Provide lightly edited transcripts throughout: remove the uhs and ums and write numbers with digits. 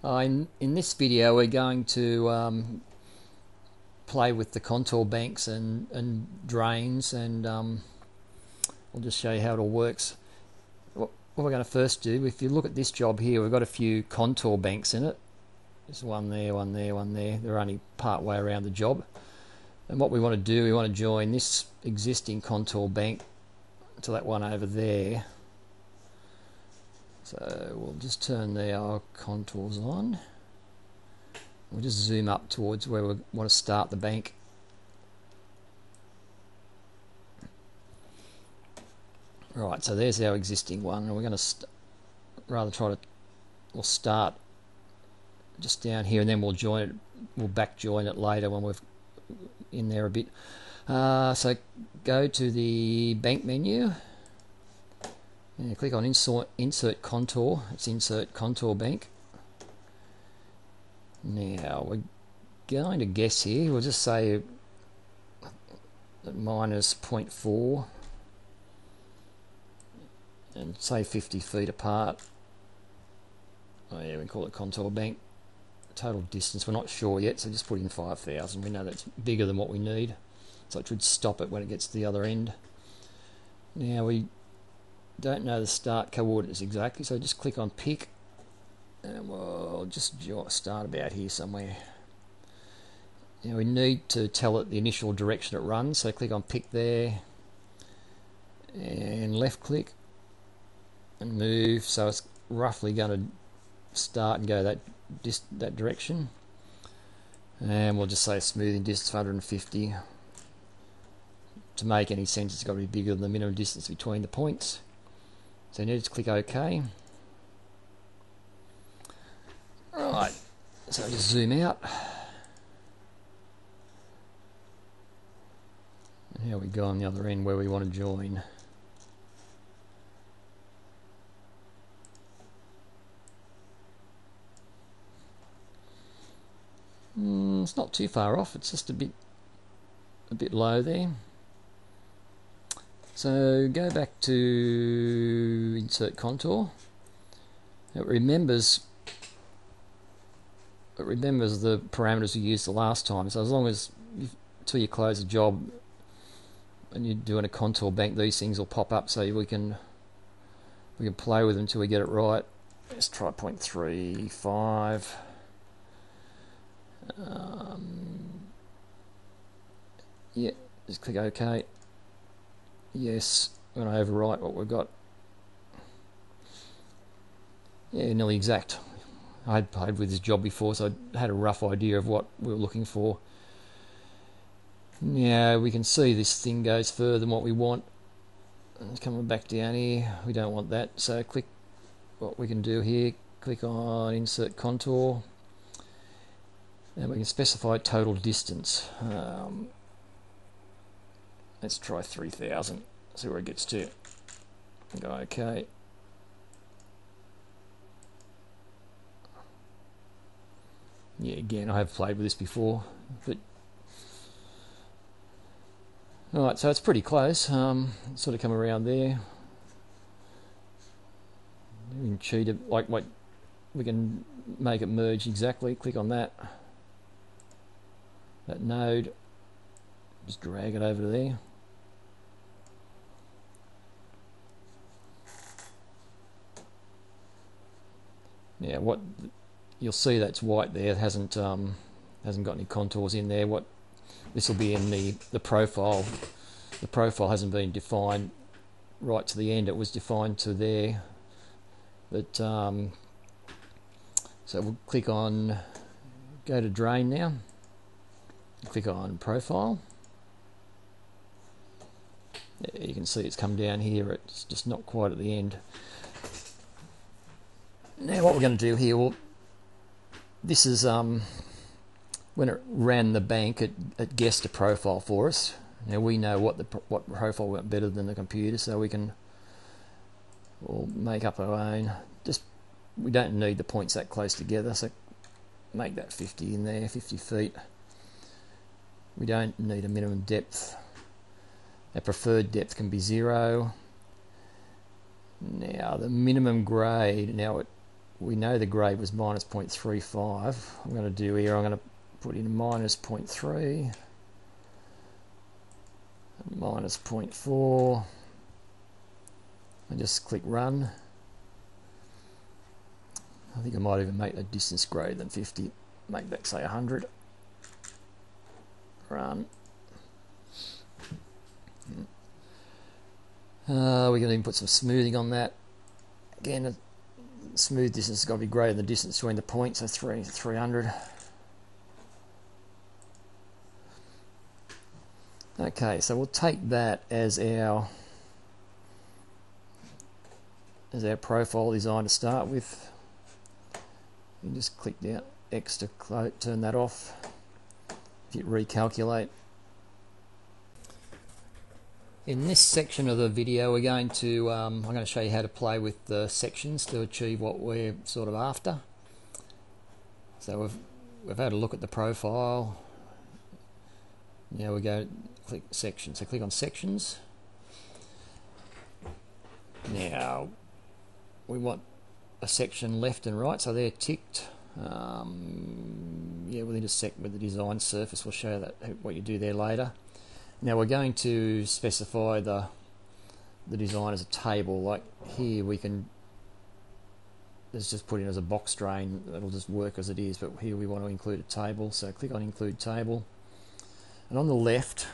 In this video we're going to play with the contour banks and drains, and I'll just show you how it all works. What we're going to first do, if you look at this job here, we've got a few contour banks in it. There's one there, one there, one there. They're only part way around the job. And what we want to do, we want to join this existing contour bank to that one over there. So we'll just turn our contours on. We'll just zoom up towards where we want to start the bank. Right, so there's our existing one, and we're going to we'll start just down here, and then we'll join it. We'll back join it later when we've in there a bit. So go to the bank menu. And click on insert contour. It's insert contour bank. Now we're going to guess here. We'll just say that minus 0.4 and say 50 feet apart. Oh yeah, we call it contour bank. Total distance, we're not sure yet, so just put in 5,000. We know that's bigger than what we need, so it should stop it when it gets to the other end. Now we don't know the start coordinates exactly, so just click on pick, and we'll just start about here somewhere. Now we need to tell it the initial direction it runs, so click on pick there, and left click, and move, so it's roughly going to start and go that direction. And we'll just say smoothing distance of 150. To make any sense, it's got to be bigger than the minimum distance between the points. So you need to click OK. Right, so just zoom out. And here we go on the other end where we want to join. It's not too far off, it's just a bit low there. So go back to insert contour. It remembers the parameters we used the last time. So as long as until you close the job and you're doing a contour bank, these things will pop up, so we can play with them until we get it right. Let's try 0.35. Yeah, just click OK. Yes, we're going to overwrite what we've got. Yeah, nearly exact. I had played with this job before, so I had a rough idea of what we were looking for. Now we can see this thing goes further than what we want. It's coming back down here. We don't want that, so click what we can do here. Click on insert contour. And we can specify total distance. Let's try 3,000. See where it gets to. Go OK. Yeah, again, I have played with this before, but alright, so it's pretty close. Sort of come around there. We can cheat it, like we can make it merge exactly. Click on that node, just drag it over to there. Now what you'll see, that's white there, it hasn't got any contours in there. What this will be in the profile. The profile hasn't been defined right to the end, it was defined to there. But so we'll click on, go to drain now. Click on profile. You can see it's come down here, it's just not quite at the end. Now what we're going to do here, well, this is when it ran the bank, it guessed a profile for us. Now we know what profile went better than the computer, so we'll make up our own. We don't need the points that close together, so make that 50 in there, 50 feet. We don't need a minimum depth. Our preferred depth can be 0. Now the minimum grade, now we know the grade was minus 0.35. I'm going to do here, I'm going to put in minus 0.3, minus 0.4, and just click run. I think I might even make the distance greater than 50, make that say 100. Run. We're going to even put some smoothing on that. Again, the smooth distance has got to be greater than the distance between the points, so 300. Okay, so we'll take that as our profile design to start with. You can just click down X to turn that off. Hit recalculate. In this section of the video, we're going to I'm going to show you how to play with the sections to achieve what we're sort of after. So we've had a look at the profile. Now we go click sections. So click on sections. Now we want a section left and right, so they're ticked. Yeah, we'll intersect with the design surface. We'll show that what you do there later. Now we're going to specify the design as a table. Like here, we can just put in as a box drain. It'll just work as it is. But here we want to include a table. So click on include table, and on the left,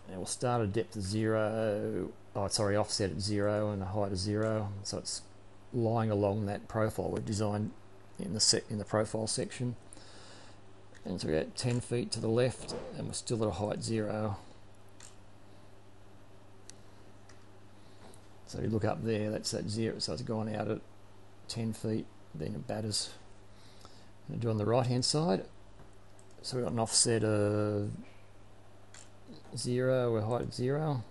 we'll start at depth of 0. Oh, sorry, offset at 0 and a height of 0. So it's lying along that profile we've designed in the profile section. And so we're at 10 feet to the left, and we're still at a height 0. So you look up there, that's at 0, so it's gone out at 10 feet, then it batters. And do on the right hand side, so we've got an offset of 0, a height of 0.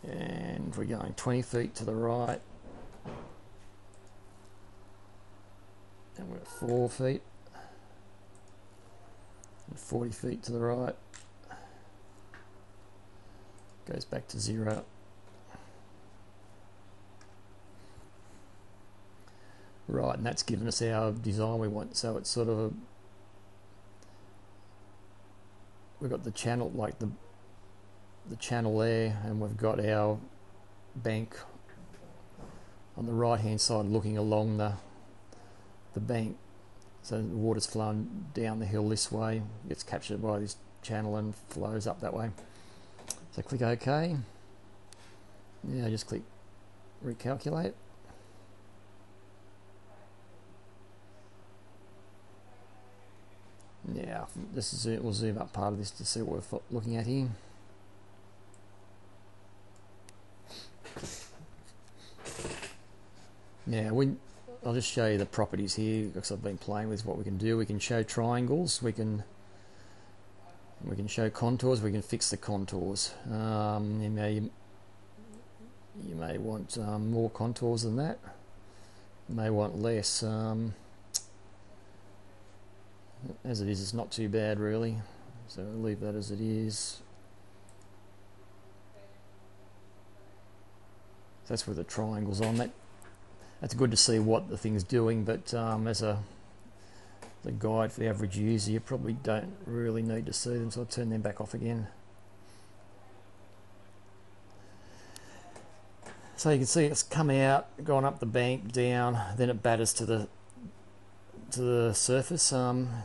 And we're going 20 feet to the right, and we're at 4 feet, and 40 feet to the right, goes back to 0. Right, and that's given us our design we want. So it's sort of we've got the channel, like the channel there, and we've got our bank on the right hand side looking along the bank, so the water's flowing down the hill this way, gets captured by this channel and flows up that way. So click OK. Now just click recalculate. Now this is it. We'll zoom up part of this to see what we're looking at here. Now I'll just show you the properties here because I've been playing with what we can do. We can show triangles, we can show contours, we can fix the contours. You may want more contours than that. You may want less. As it is, it's not too bad really. So I'll leave that as it is. That's where the triangle's on. That's good to see what the thing's doing, but as the guide for the average user, you probably don't really need to see them, so I'll turn them back off again. So you can see it's come out, gone up the bank, down, then it batters to the surface. Now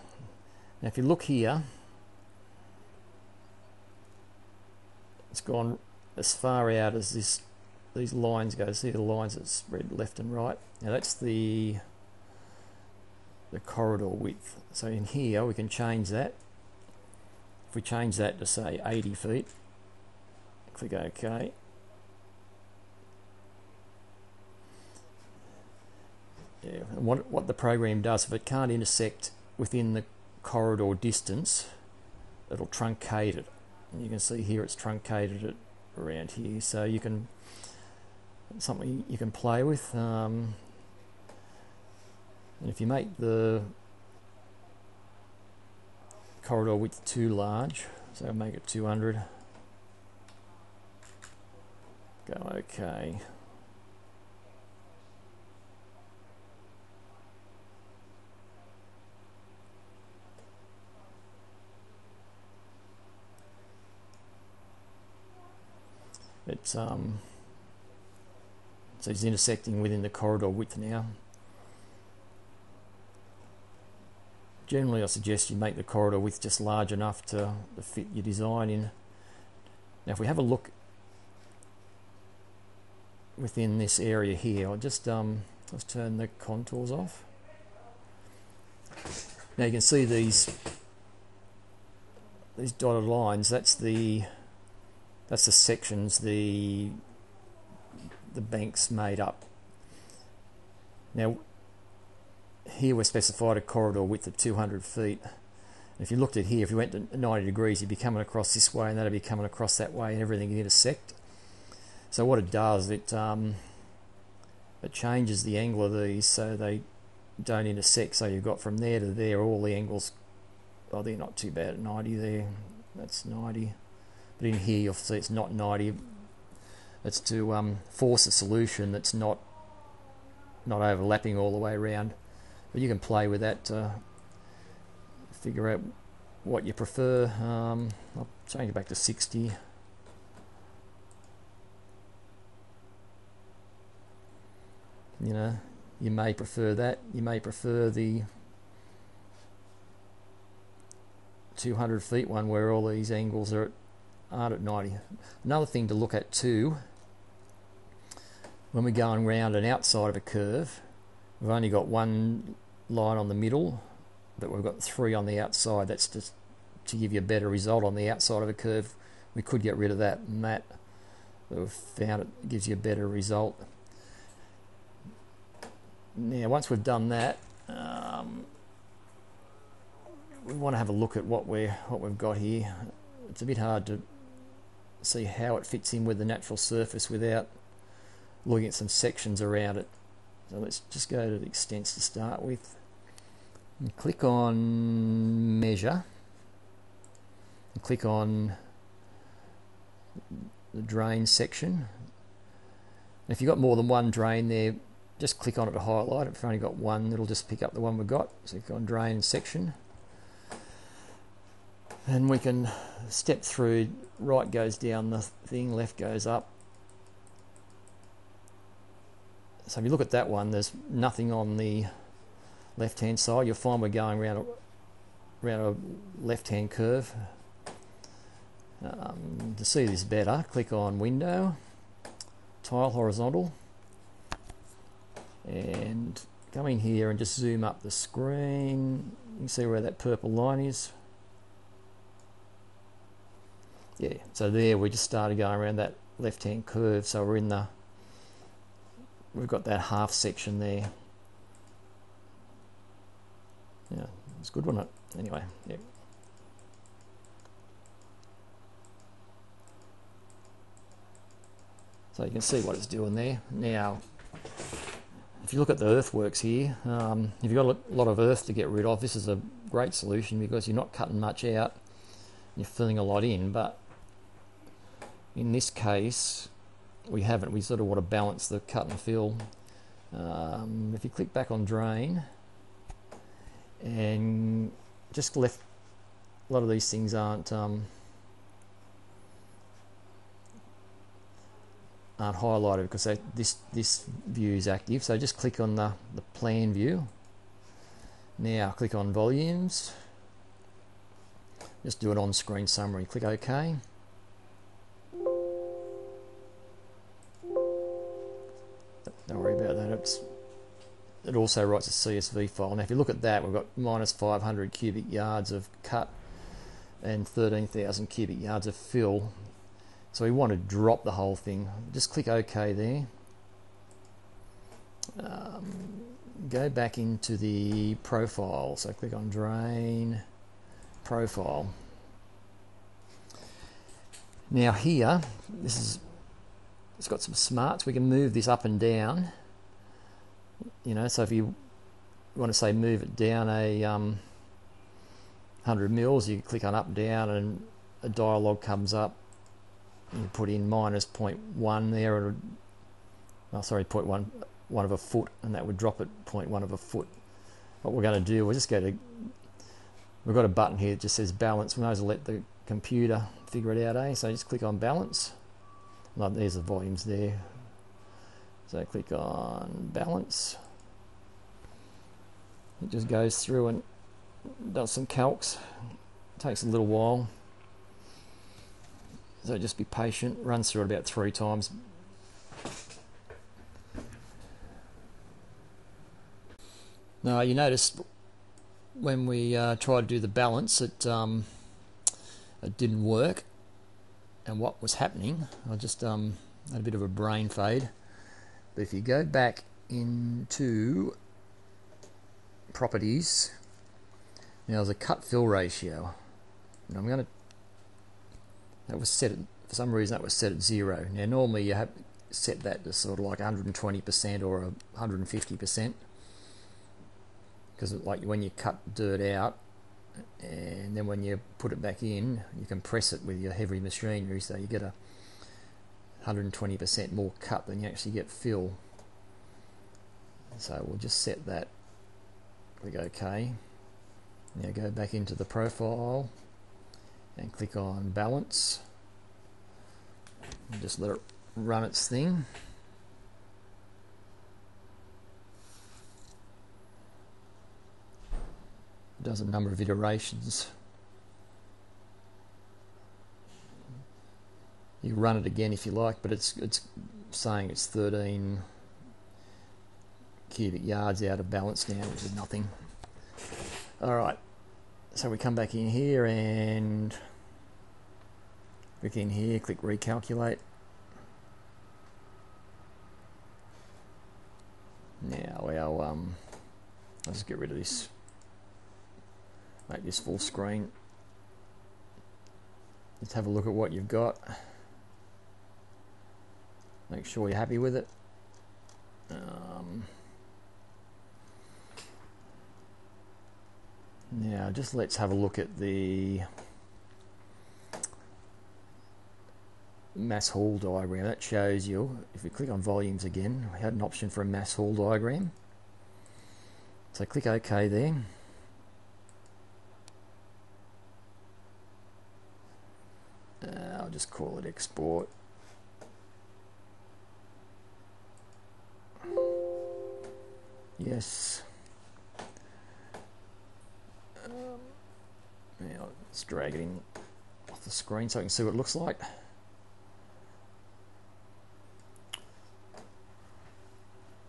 if you look here, it's gone as far out as these lines go. See the lines that spread left and right. Now that's the corridor width. So in here we can change that. If we change that to say 80 feet, click OK. Yeah, and what the program does, if it can't intersect within the corridor distance, it'll truncate it. And you can see here it's truncated it around here. So you can something you can play with. And if you make the corridor width too large, so make it 200, Go okay. It's so it's intersecting within the corridor width now. Generally, I suggest you make the corridor width just large enough to fit your design in. Now, if we have a look within this area here, I'll just let's turn the contours off. Now you can see these dotted lines. That's the sections the bank's made up. Now here we're specified a corridor width of 200 feet. If you looked at here, if you went to 90 degrees, you'd be coming across this way, and that'd be coming across that way, and everything would intersect. So what it does, it changes the angle of these so they don't intersect. So you've got from there to there, all the angles. Oh, they're not too bad at 90 there. That's 90. But in here, you'll see it's not 90. It's to force a solution that's not overlapping all the way around. But you can play with that to figure out what you prefer. I'll change it back to 60. You know, you may prefer that. You may prefer the 200 feet one where all these angles aren't at 90. Another thing to look at too, when we're going round an outside of a curve, we've only got one line on the middle, but we've got 3 on the outside. That's just to give you a better result on the outside of a curve. We could get rid of that and that, but we've found it gives you a better result. Now once we've done that, we want to have a look at what we've got here. It's a bit hard to see how it fits in with the natural surface without looking at some sections around it. So let's just go to the extents to start with and click on measure and click on the drain section. And if you've got more than one drain there, just click on it to highlight it. If you've only got one, it'll just pick up the one we've got. So click on drain section, and we can step through. Right goes down the thing, left goes up. So if you look at that one, there's nothing on the left hand side. You'll find we're going around a left hand curve. To see this better, click on window, tile horizontal, and come in here and just zoom up the screen. You can see where that purple line is. Yeah, so there we just started going around that left hand curve, so we've got that half section there. Yeah, it's good, wasn't it? Anyway, yeah. So you can see what it's doing there. Now, if you look at the earthworks here, if you've got a lot of earth to get rid of, this is a great solution because you're not cutting much out, you're filling a lot in. But in this case, we haven't. We sort of want to balance the cut and fill. If you click back on drain and just left, a lot of these things aren't highlighted because this view is active. So just click on the plan view. Now click on volumes. Just do an on-screen summary. Click OK. Don't worry about that. It also writes a CSV file. Now if you look at that, we've got minus 500 cubic yards of cut and 13,000 cubic yards of fill. So we want to drop the whole thing. Just click OK there. Go back into the profile. So click on drain, profile. Now here, it's got some smarts. We can move this up and down. You know, so if you want to say move it down a 100 mils, you click on up down and a dialog comes up You put in minus 0.1 there, or oh, sorry, 0.1 of a foot, and that would drop it 0.1 of a foot. What we're going to do, we'll just go to, we've got a button here that just says balance. We might as well let the computer figure it out, eh? So just click on balance. Like, there's the volumes there. So click on balance. It just goes through and does some calcs. It takes a little while. So just be patient. Runs through it about 3 times. Now you notice when we tried to do the balance, it didn't work. And what was happening, I just had a bit of a brain fade. But if you go back into properties, now there's a cut fill ratio. And I'm going to, that was set at, for some reason that was set at 0. Now normally you have set that to sort of like 120% or 150%. Because like when you cut dirt out, and then when you put it back in, you compress it with your heavy machinery, so you get a 120% more cut than you actually get fill. So we'll just set that. Click OK. Now go back into the profile and click on balance. And just let it run its thing. It does a number of iterations. You run it again if you like, but it's saying it's 13 cubic yards out of balance now, which is nothing. Alright, so we come back in here and click in here, click recalculate. Now I'll just get rid of this. Make this full screen. Let's have a look at what you've got. Make sure you're happy with it. Now just let's have a look at the mass haul diagram. That shows you, if we click on volumes again, we had an option for a mass haul diagram. So click OK there. I'll just call it export. Yes. Now let's drag it in off the screen so I can see what it looks like.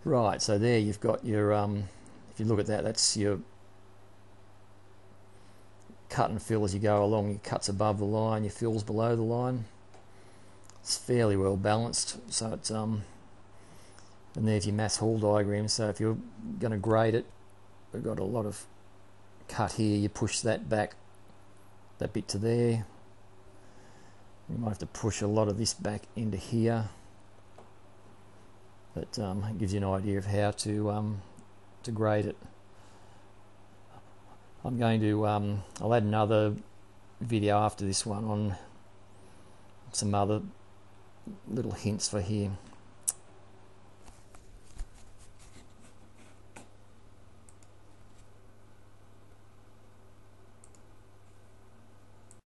Right, so there you've got your, if you look at that, that's your cut and fill as you go along. Your cuts above the line, your fills below the line. It's fairly well balanced, so it's and there's your mass haul diagram. So if you're going to grade it, we've got a lot of cut here. You push that back, that bit to there. You might have to push a lot of this back into here. But it gives you an idea of how to grade it. I'm going to I'll add another video after this one on some other little hints for here.